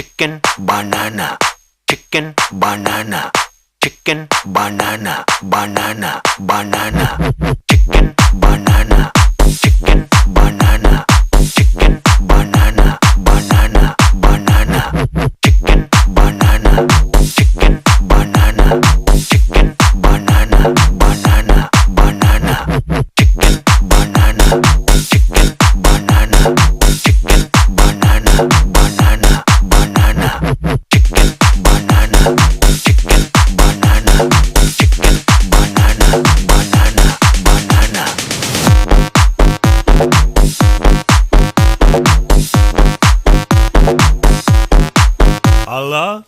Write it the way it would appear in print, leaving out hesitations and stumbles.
chicken, banana, chicken, banana, chicken, banana, banana, banana, chicken, banana, chicken, banana, chicken, banana, banana, banana, chicken, banana, chicken, banana, chicken, banana, banana, banana, chicken, banana, chicken, banana, chicken, banana, banana, banana, chicken, banana, chicken, banana, chicken, banana, banana, banana. Allah